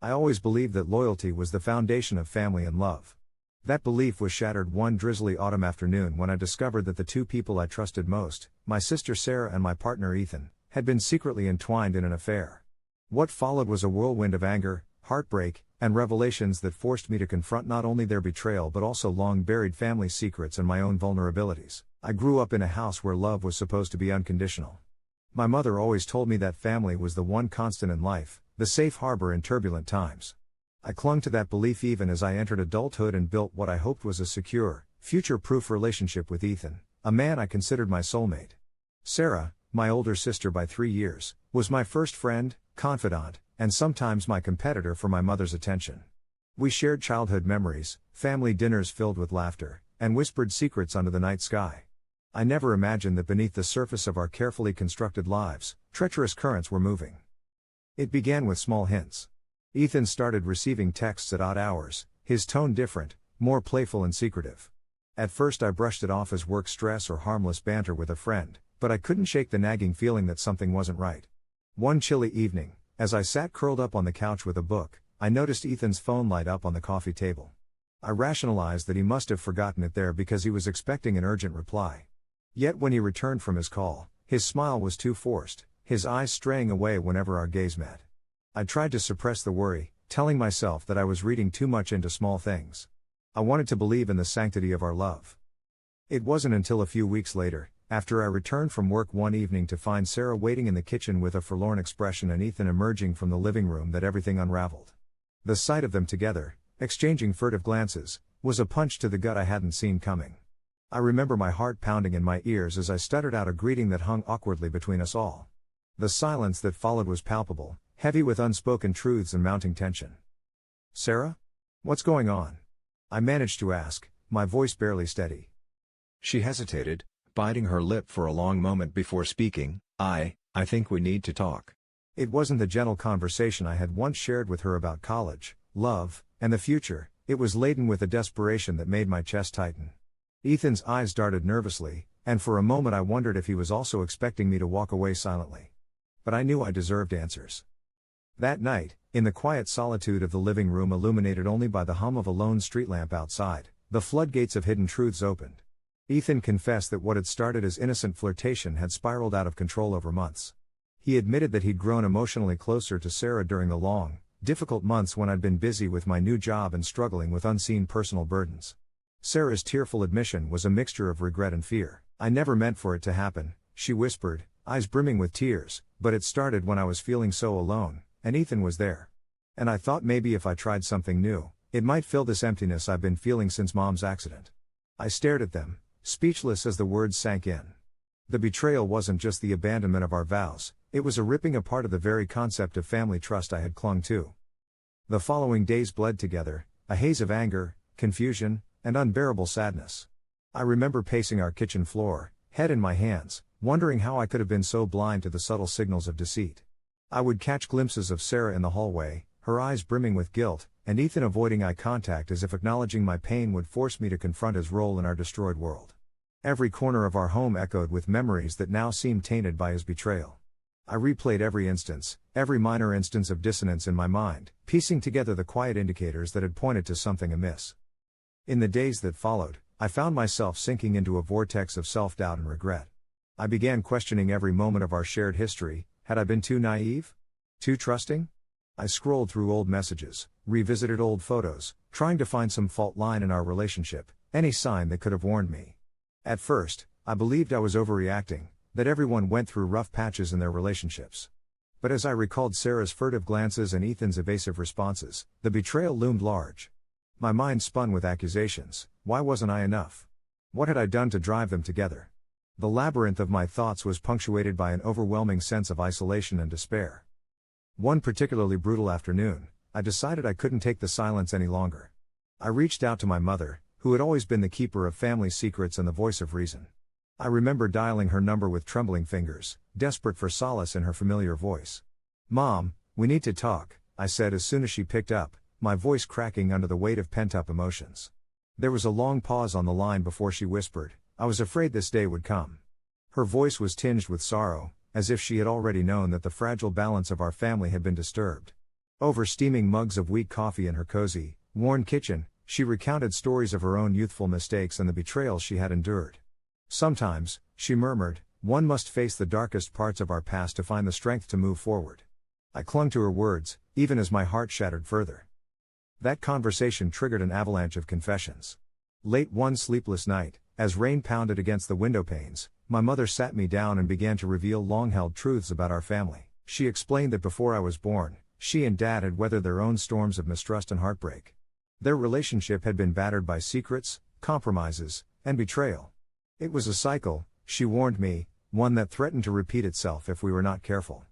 I always believed that loyalty was the foundation of family and love. That belief was shattered one drizzly autumn afternoon when I discovered that the two people I trusted most, my sister Sarah and my partner Ethan, had been secretly entwined in an affair. What followed was a whirlwind of anger, heartbreak, and revelations that forced me to confront not only their betrayal but also long-buried family secrets and my own vulnerabilities. I grew up in a house where love was supposed to be unconditional. My mother always told me that family was the one constant in life, the safe harbor in turbulent times. I clung to that belief even as I entered adulthood and built what I hoped was a secure, future-proof relationship with Ethan, a man I considered my soulmate. Sarah, my older sister by 3 years, was my first friend, confidant, and sometimes my competitor for my mother's attention. We shared childhood memories, family dinners filled with laughter, and whispered secrets under the night sky. I never imagined that beneath the surface of our carefully constructed lives, treacherous currents were moving. It began with small hints. Ethan started receiving texts at odd hours, his tone different, more playful and secretive. At first I brushed it off as work stress or harmless banter with a friend, but I couldn't shake the nagging feeling that something wasn't right. One chilly evening, as I sat curled up on the couch with a book, I noticed Ethan's phone light up on the coffee table. I rationalized that he must have forgotten it there because he was expecting an urgent reply. Yet when he returned from his call, his smile was too forced, his eyes straying away whenever our gaze met. I tried to suppress the worry, telling myself that I was reading too much into small things. I wanted to believe in the sanctity of our love. It wasn't until a few weeks later, after I returned from work one evening to find Sarah waiting in the kitchen with a forlorn expression and Ethan emerging from the living room, that everything unraveled. The sight of them together, exchanging furtive glances, was a punch to the gut I hadn't seen coming. I remember my heart pounding in my ears as I stuttered out a greeting that hung awkwardly between us all. The silence that followed was palpable, heavy with unspoken truths and mounting tension. "Sarah? What's going on?" I managed to ask, my voice barely steady. She hesitated, biting her lip for a long moment before speaking. I think we need to talk." It wasn't the gentle conversation I had once shared with her about college, love, and the future. It was laden with a desperation that made my chest tighten. Ethan's eyes darted nervously, and for a moment I wondered if he was also expecting me to walk away silently. But I knew I deserved answers. That night, in the quiet solitude of the living room illuminated only by the hum of a lone street lamp outside, the floodgates of hidden truths opened. Ethan confessed that what had started as innocent flirtation had spiraled out of control over months. He admitted that he'd grown emotionally closer to Sarah during the long, difficult months when I'd been busy with my new job and struggling with unseen personal burdens. Sarah's tearful admission was a mixture of regret and fear. "I never meant for it to happen," she whispered, eyes brimming with tears, "but it started when I was feeling so alone, and Ethan was there. And I thought maybe if I tried something new, it might fill this emptiness I've been feeling since Mom's accident." I stared at them, speechless as the words sank in. The betrayal wasn't just the abandonment of our vows, it was a ripping apart of the very concept of family trust I had clung to. The following days bled together, a haze of anger, confusion, and unbearable sadness. I remember pacing our kitchen floor, head in my hands, wondering how I could have been so blind to the subtle signals of deceit. I would catch glimpses of Sarah in the hallway, her eyes brimming with guilt, and Ethan avoiding eye contact as if acknowledging my pain would force me to confront his role in our destroyed world. Every corner of our home echoed with memories that now seemed tainted by his betrayal. I replayed every instance, every minor instance of dissonance in my mind, piecing together the quiet indicators that had pointed to something amiss. In the days that followed, I found myself sinking into a vortex of self-doubt and regret. I began questioning every moment of our shared history. Had I been too naive? Too trusting? I scrolled through old messages, revisited old photos, trying to find some fault line in our relationship, any sign that could have warned me. At first, I believed I was overreacting, that everyone went through rough patches in their relationships. But as I recalled Sarah's furtive glances and Ethan's evasive responses, the betrayal loomed large. My mind spun with accusations. Why wasn't I enough? What had I done to drive them together? The labyrinth of my thoughts was punctuated by an overwhelming sense of isolation and despair. One particularly brutal afternoon, I decided I couldn't take the silence any longer. I reached out to my mother, who had always been the keeper of family secrets and the voice of reason. I remember dialing her number with trembling fingers, desperate for solace in her familiar voice. "Mom, we need to talk," I said as soon as she picked up, my voice cracking under the weight of pent-up emotions. There was a long pause on the line before she whispered, "I was afraid this day would come." Her voice was tinged with sorrow, as if she had already known that the fragile balance of our family had been disturbed. Over steaming mugs of weak coffee in her cozy, worn kitchen, she recounted stories of her own youthful mistakes and the betrayals she had endured. Sometimes, she murmured, one must face the darkest parts of our past to find the strength to move forward. I clung to her words, even as my heart shattered further. That conversation triggered an avalanche of confessions. Late one sleepless night, as rain pounded against the window panes, my mother sat me down and began to reveal long-held truths about our family. She explained that before I was born, she and Dad had weathered their own storms of mistrust and heartbreak. Their relationship had been battered by secrets, compromises, and betrayal. It was a cycle, she warned me, one that threatened to repeat itself if we were not careful.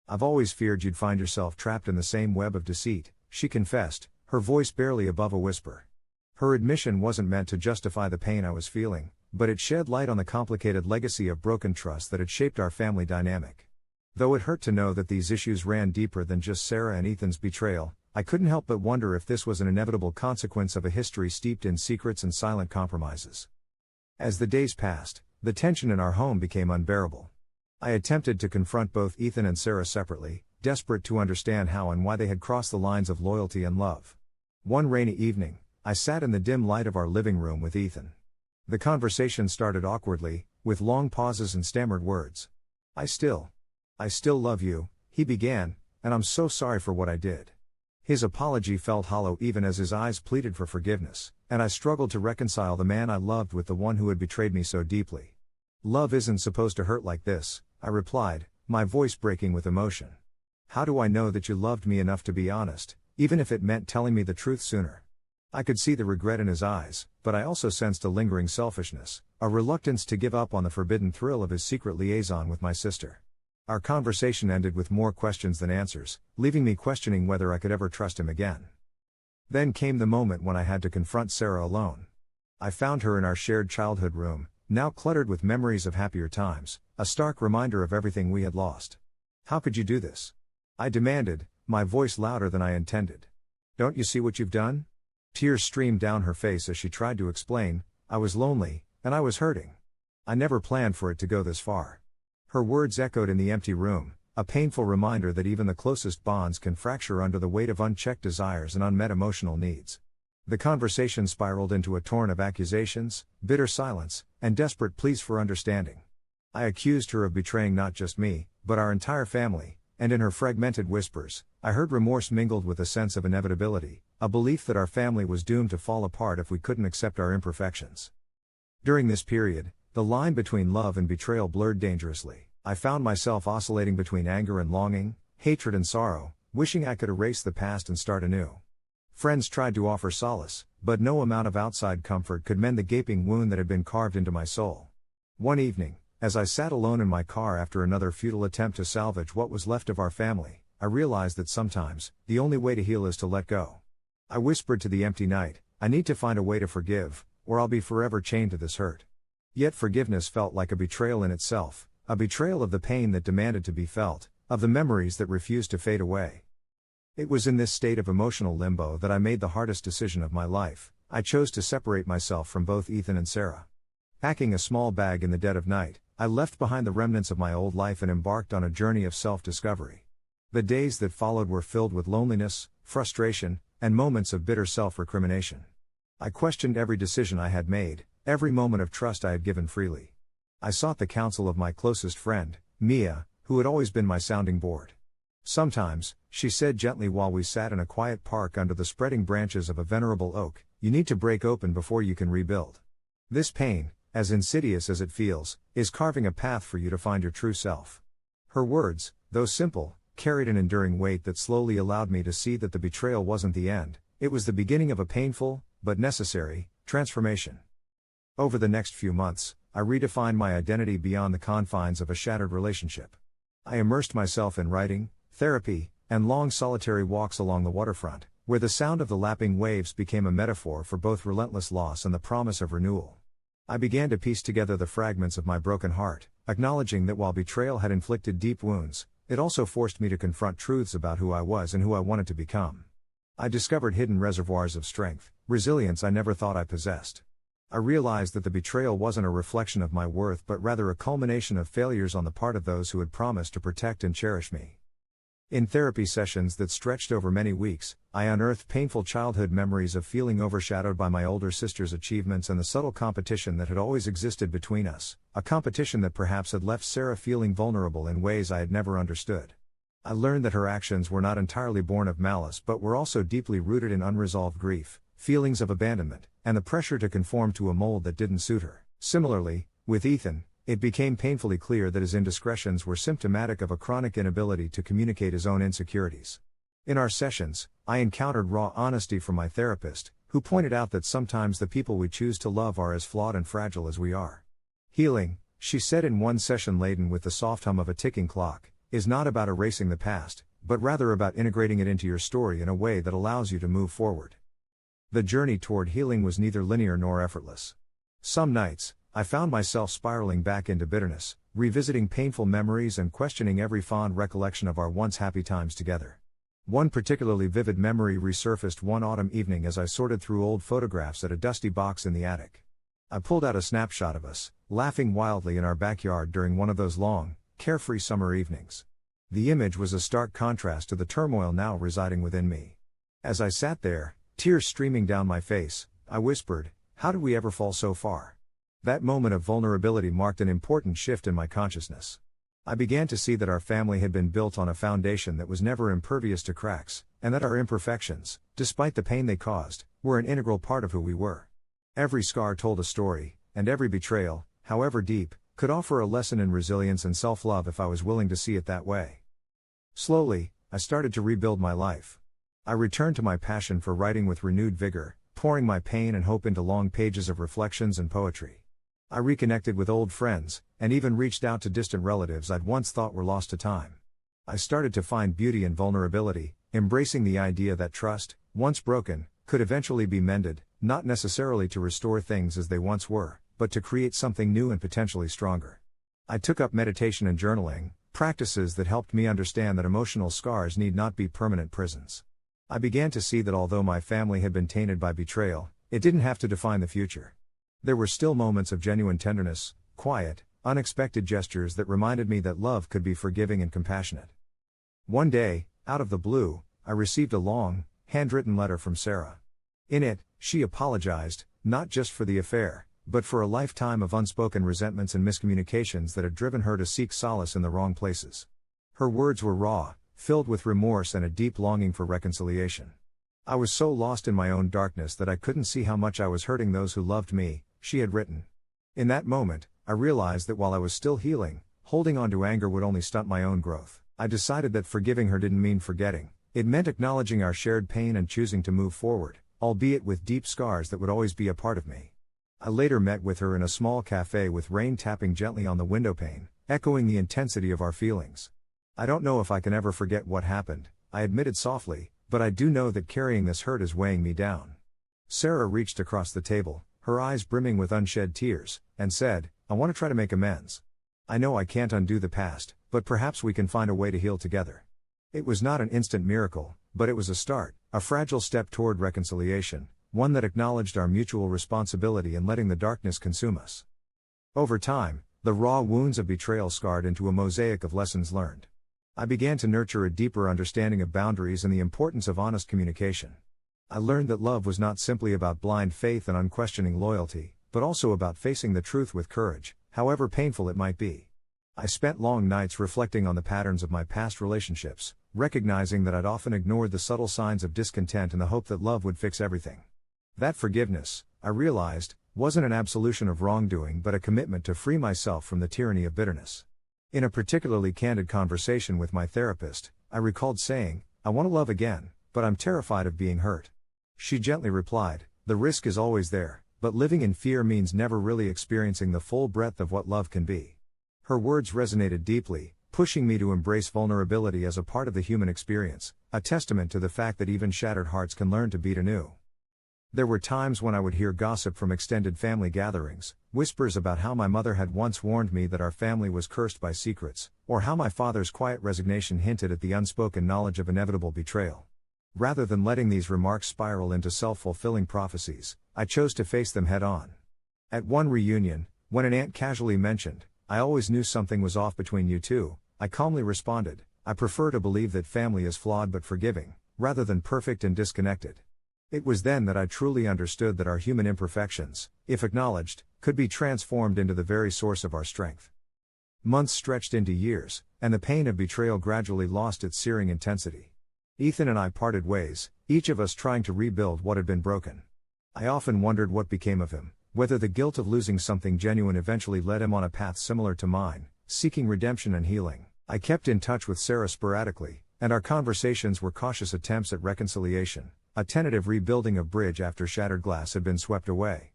I've always feared you'd find yourself trapped in the same web of deceit, she confessed, her voice barely above a whisper. Her admission wasn't meant to justify the pain I was feeling, but it shed light on the complicated legacy of broken trust that had shaped our family dynamic. Though it hurt to know that these issues ran deeper than just Sarah and Ethan's betrayal, I couldn't help but wonder if this was an inevitable consequence of a history steeped in secrets and silent compromises. As the days passed, the tension in our home became unbearable. I attempted to confront both Ethan and Sarah separately, desperate to understand how and why they had crossed the lines of loyalty and love. One rainy evening, I sat in the dim light of our living room with Ethan. The conversation started awkwardly, with long pauses and stammered words. I still love you, he began, and I'm so sorry for what I did. His apology felt hollow even as his eyes pleaded for forgiveness, and I struggled to reconcile the man I loved with the one who had betrayed me so deeply. Love isn't supposed to hurt like this, I replied, my voice breaking with emotion. How do I know that you loved me enough to be honest, even if it meant telling me the truth sooner? I could see the regret in his eyes, but I also sensed a lingering selfishness, a reluctance to give up on the forbidden thrill of his secret liaison with my sister. Our conversation ended with more questions than answers, leaving me questioning whether I could ever trust him again. Then came the moment when I had to confront Sarah alone. I found her in our shared childhood room, now cluttered with memories of happier times, a stark reminder of everything we had lost. How could you do this? I demanded, my voice louder than I intended. Don't you see what you've done? Tears streamed down her face as she tried to explain, I was lonely, and I was hurting. I never planned for it to go this far. Her words echoed in the empty room, a painful reminder that even the closest bonds can fracture under the weight of unchecked desires and unmet emotional needs. The conversation spiraled into a torrent of accusations, bitter silence, and desperate pleas for understanding. I accused her of betraying not just me, but our entire family, and in her fragmented whispers, I heard remorse mingled with a sense of inevitability, a belief that our family was doomed to fall apart if we couldn't accept our imperfections. During this period, the line between love and betrayal blurred dangerously. I found myself oscillating between anger and longing, hatred and sorrow, wishing I could erase the past and start anew. Friends tried to offer solace, but no amount of outside comfort could mend the gaping wound that had been carved into my soul. One evening, as I sat alone in my car after another futile attempt to salvage what was left of our family, I realized that sometimes, the only way to heal is to let go. I whispered to the empty night, I need to find a way to forgive, or I'll be forever chained to this hurt. Yet forgiveness felt like a betrayal in itself, a betrayal of the pain that demanded to be felt, of the memories that refused to fade away. It was in this state of emotional limbo that I made the hardest decision of my life. I chose to separate myself from both Ethan and Sarah. Packing a small bag in the dead of night, I left behind the remnants of my old life and embarked on a journey of self-discovery. The days that followed were filled with loneliness, frustration, and moments of bitter self-recrimination. I questioned every decision I had made, every moment of trust I had given freely. I sought the counsel of my closest friend, Mia, who had always been my sounding board. Sometimes, she said gently while we sat in a quiet park under the spreading branches of a venerable oak, you need to break open before you can rebuild. This pain, as insidious as it feels, is carving a path for you to find your true self. Her words, though simple, carried an enduring weight that slowly allowed me to see that the betrayal wasn't the end, it was the beginning of a painful, but necessary, transformation. Over the next few months, I redefined my identity beyond the confines of a shattered relationship. I immersed myself in writing, therapy, and long solitary walks along the waterfront, where the sound of the lapping waves became a metaphor for both relentless loss and the promise of renewal. I began to piece together the fragments of my broken heart, acknowledging that while betrayal had inflicted deep wounds, it also forced me to confront truths about who I was and who I wanted to become. I discovered hidden reservoirs of strength, resilience I never thought I possessed. I realized that the betrayal wasn't a reflection of my worth but rather a culmination of failures on the part of those who had promised to protect and cherish me. In therapy sessions that stretched over many weeks, I unearthed painful childhood memories of feeling overshadowed by my older sister's achievements and the subtle competition that had always existed between us, a competition that perhaps had left Sarah feeling vulnerable in ways I had never understood. I learned that her actions were not entirely born of malice but were also deeply rooted in unresolved grief, feelings of abandonment, and the pressure to conform to a mold that didn't suit her. Similarly, with Ethan, it became painfully clear that his indiscretions were symptomatic of a chronic inability to communicate his own insecurities. In our sessions, I encountered raw honesty from my therapist, who pointed out that sometimes the people we choose to love are as flawed and fragile as we are. Healing, she said in one session laden with the soft hum of a ticking clock, is not about erasing the past, but rather about integrating it into your story in a way that allows you to move forward. The journey toward healing was neither linear nor effortless. Some nights, I found myself spiraling back into bitterness, revisiting painful memories and questioning every fond recollection of our once happy times together. One particularly vivid memory resurfaced one autumn evening as I sorted through old photographs at a dusty box in the attic. I pulled out a snapshot of us, laughing wildly in our backyard during one of those long, carefree summer evenings. The image was a stark contrast to the turmoil now residing within me. As I sat there, tears streaming down my face, I whispered, "How did we ever fall so far?" That moment of vulnerability marked an important shift in my consciousness. I began to see that our family had been built on a foundation that was never impervious to cracks, and that our imperfections, despite the pain they caused, were an integral part of who we were. Every scar told a story, and every betrayal, however deep, could offer a lesson in resilience and self-love if I was willing to see it that way. Slowly, I started to rebuild my life. I returned to my passion for writing with renewed vigor, pouring my pain and hope into long pages of reflections and poetry. I reconnected with old friends, and even reached out to distant relatives I'd once thought were lost to time. I started to find beauty in vulnerability, embracing the idea that trust, once broken, could eventually be mended, not necessarily to restore things as they once were, but to create something new and potentially stronger. I took up meditation and journaling, practices that helped me understand that emotional scars need not be permanent prisons. I began to see that although my family had been tainted by betrayal, it didn't have to define the future. There were still moments of genuine tenderness, quiet, unexpected gestures that reminded me that love could be forgiving and compassionate. One day, out of the blue, I received a long, handwritten letter from Sarah. In it, she apologized, not just for the affair, but for a lifetime of unspoken resentments and miscommunications that had driven her to seek solace in the wrong places. Her words were raw, filled with remorse and a deep longing for reconciliation. I was so lost in my own darkness that I couldn't see how much I was hurting those who loved me, she had written. In that moment, I realized that while I was still healing, holding on to anger would only stunt my own growth. I decided that forgiving her didn't mean forgetting. It meant acknowledging our shared pain and choosing to move forward, albeit with deep scars that would always be a part of me. I later met with her in a small cafe with rain tapping gently on the windowpane, echoing the intensity of our feelings. "I don't know if I can ever forget what happened," I admitted softly, "but I do know that carrying this hurt is weighing me down." Sarah reached across the table, her eyes brimming with unshed tears, and said, "I want to try to make amends. I know I can't undo the past, but perhaps we can find a way to heal together." It was not an instant miracle, but it was a start, a fragile step toward reconciliation, one that acknowledged our mutual responsibility in letting the darkness consume us. Over time, the raw wounds of betrayal scarred into a mosaic of lessons learned. I began to nurture a deeper understanding of boundaries and the importance of honest communication. I learned that love was not simply about blind faith and unquestioning loyalty, but also about facing the truth with courage, however painful it might be. I spent long nights reflecting on the patterns of my past relationships, recognizing that I'd often ignored the subtle signs of discontent in the hope that love would fix everything. That forgiveness, I realized, wasn't an absolution of wrongdoing but a commitment to free myself from the tyranny of bitterness. In a particularly candid conversation with my therapist, I recalled saying, "I want to love again, but I'm terrified of being hurt." She gently replied, "The risk is always there, but living in fear means never really experiencing the full breadth of what love can be." Her words resonated deeply, pushing me to embrace vulnerability as a part of the human experience, a testament to the fact that even shattered hearts can learn to beat anew. There were times when I would hear gossip from extended family gatherings, whispers about how my mother had once warned me that our family was cursed by secrets, or how my father's quiet resignation hinted at the unspoken knowledge of inevitable betrayal. Rather than letting these remarks spiral into self-fulfilling prophecies, I chose to face them head-on. At one reunion, when an aunt casually mentioned, "I always knew something was off between you two," I calmly responded, I prefer to believe that family is flawed but forgiving, rather than perfect and disconnected. It was then that I truly understood that our human imperfections, if acknowledged, could be transformed into the very source of our strength. Months stretched into years, and the pain of betrayal gradually lost its searing intensity. Ethan and I parted ways, each of us trying to rebuild what had been broken. I often wondered what became of him, whether the guilt of losing something genuine eventually led him on a path similar to mine, seeking redemption and healing. I kept in touch with Sarah sporadically, and our conversations were cautious attempts at reconciliation, a tentative rebuilding of bridge after shattered glass had been swept away.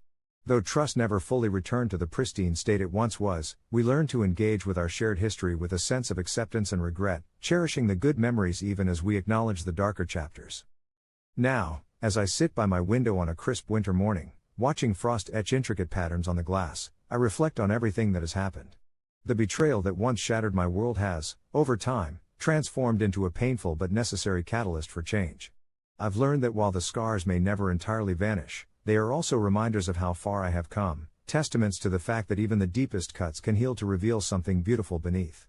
Though trust never fully returned to the pristine state it once was, we learned to engage with our shared history with a sense of acceptance and regret, cherishing the good memories even as we acknowledge the darker chapters. Now, as I sit by my window on a crisp winter morning, watching frost etch intricate patterns on the glass, I reflect on everything that has happened. The betrayal that once shattered my world has, over time, transformed into a painful but necessary catalyst for change. I've learned that while the scars may never entirely vanish, they are also reminders of how far I have come, testaments to the fact that even the deepest cuts can heal to reveal something beautiful beneath.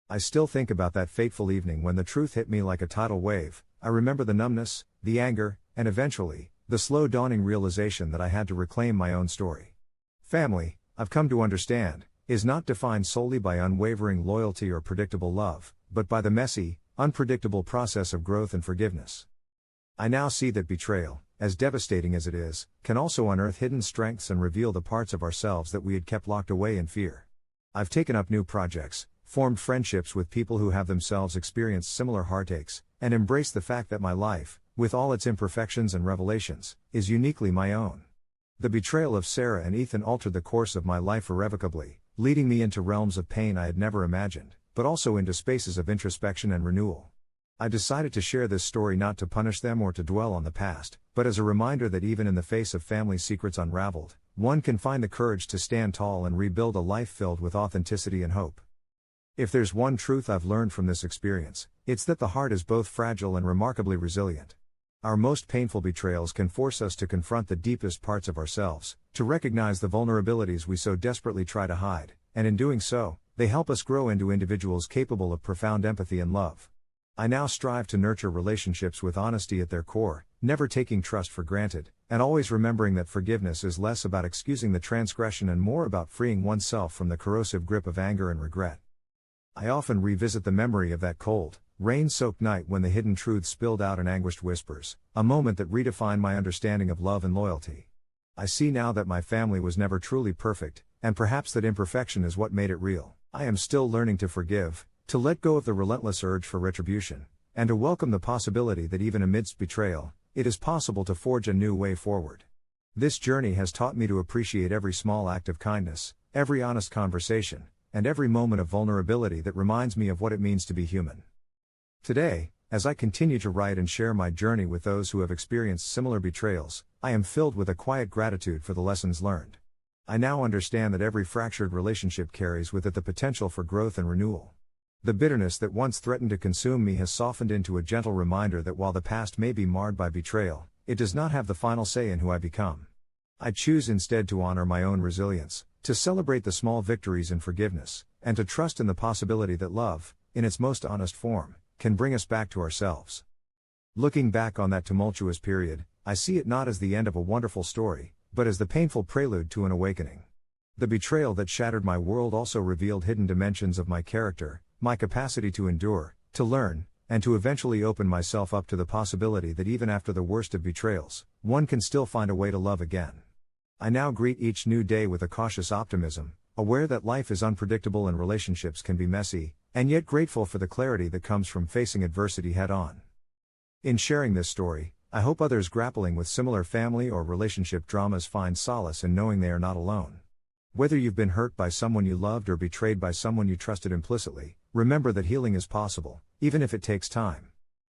I still think about that fateful evening when the truth hit me like a tidal wave. I remember the numbness, the anger, and eventually, the slow dawning realization that I had to reclaim my own story. Family, I've come to understand, is not defined solely by unwavering loyalty or predictable love, but by the messy, unpredictable process of growth and forgiveness. I now see that betrayal, as devastating as it is, can also unearth hidden strengths and reveal the parts of ourselves that we had kept locked away in fear. I've taken up new projects, formed friendships with people who have themselves experienced similar heartaches, and embraced the fact that my life, with all its imperfections and revelations, is uniquely my own. The betrayal of Sarah and Ethan altered the course of my life irrevocably, leading me into realms of pain I had never imagined, but also into spaces of introspection and renewal. I decided to share this story not to punish them or to dwell on the past, but as a reminder that even in the face of family secrets unraveled, one can find the courage to stand tall and rebuild a life filled with authenticity and hope. If there's one truth I've learned from this experience, it's that the heart is both fragile and remarkably resilient. Our most painful betrayals can force us to confront the deepest parts of ourselves, to recognize the vulnerabilities we so desperately try to hide, and in doing so, they help us grow into individuals capable of profound empathy and love. I now strive to nurture relationships with honesty at their core, never taking trust for granted, and always remembering that forgiveness is less about excusing the transgression and more about freeing oneself from the corrosive grip of anger and regret. I often revisit the memory of that cold, rain-soaked night when the hidden truth spilled out in anguished whispers, a moment that redefined my understanding of love and loyalty. I see now that my family was never truly perfect, and perhaps that imperfection is what made it real. I am still learning to forgive, to let go of the relentless urge for retribution, and to welcome the possibility that even amidst betrayal, it is possible to forge a new way forward. This journey has taught me to appreciate every small act of kindness, every honest conversation, and every moment of vulnerability that reminds me of what it means to be human. Today, as I continue to write and share my journey with those who have experienced similar betrayals, I am filled with a quiet gratitude for the lessons learned. I now understand that every fractured relationship carries with it the potential for growth and renewal. The bitterness that once threatened to consume me has softened into a gentle reminder that while the past may be marred by betrayal, it does not have the final say in who I become. I choose instead to honor my own resilience, to celebrate the small victories in forgiveness, and to trust in the possibility that love, in its most honest form, can bring us back to ourselves. Looking back on that tumultuous period, I see it not as the end of a wonderful story, but as the painful prelude to an awakening. The betrayal that shattered my world also revealed hidden dimensions of my character, my capacity to endure, to learn, and to eventually open myself up to the possibility that even after the worst of betrayals, one can still find a way to love again. I now greet each new day with a cautious optimism, aware that life is unpredictable and relationships can be messy, and yet grateful for the clarity that comes from facing adversity head-on. In sharing this story, I hope others grappling with similar family or relationship dramas find solace in knowing they are not alone. Whether you've been hurt by someone you loved or betrayed by someone you trusted implicitly, remember that healing is possible, even if it takes time.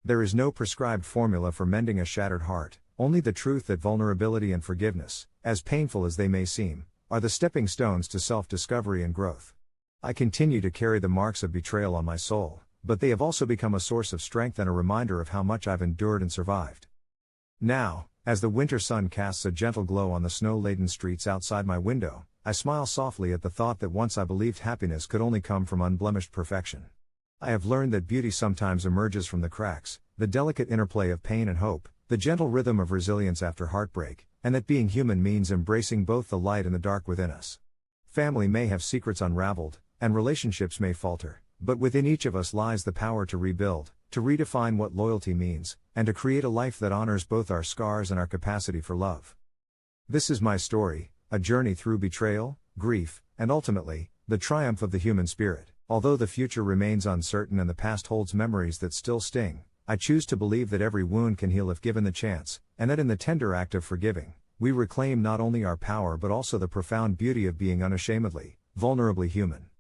There is no prescribed formula for mending a shattered heart, only the truth that vulnerability and forgiveness, as painful as they may seem, are the stepping stones to self-discovery and growth. I continue to carry the marks of betrayal on my soul, but they have also become a source of strength and a reminder of how much I've endured and survived. Now, as the winter sun casts a gentle glow on the snow-laden streets outside my window, I smile softly at the thought that once I believed happiness could only come from unblemished perfection. I have learned that beauty sometimes emerges from the cracks, the delicate interplay of pain and hope, the gentle rhythm of resilience after heartbreak, and that being human means embracing both the light and the dark within us. Family may have secrets unraveled, and relationships may falter, but within each of us lies the power to rebuild, to redefine what loyalty means, and to create a life that honors both our scars and our capacity for love. This is my story, a journey through betrayal, grief, and ultimately, the triumph of the human spirit. Although the future remains uncertain and the past holds memories that still sting, I choose to believe that every wound can heal if given the chance, and that in the tender act of forgiving, we reclaim not only our power but also the profound beauty of being unashamedly, vulnerably human.